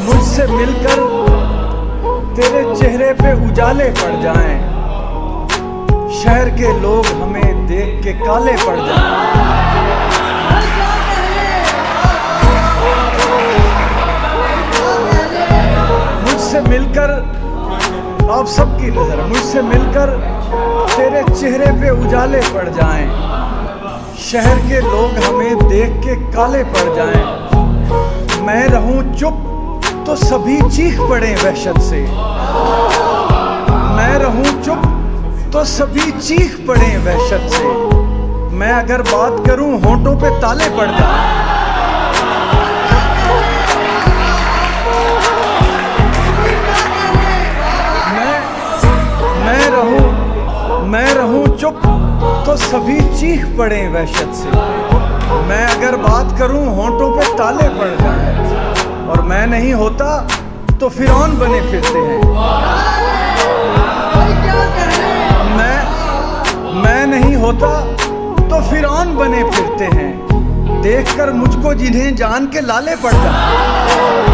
मुझसे मिलकर तेरे चेहरे पे उजाले पड़ जाएं, शहर के लोग हमें देख के काले पड़ जाएं। मुझसे मिलकर आप सबकी नजर, मुझसे मिलकर तेरे चेहरे पे उजाले पड़ जाएं, शहर के लोग हमें देख के काले पड़ जाएं। मैं रहूं चुप तो सभी चीख पड़े वहशत से, मैं रहूं चुप तो सभी चीख पड़े वहशत से। मैं अगर बात करूं होंठों पे ताले पड़ जाएं। मैं रहूं चुप तो सभी चीख पड़े वहशत से। मैं अगर बात करूं होंठों पे ताले पड़ जाएं, और मैं नहीं होता तो फिरौन बने फिरते हैं। मैं नहीं होता तो फिरौन बने फिरते हैं, देखकर मुझको जिन्हें जान के लाले पड़ जाएं।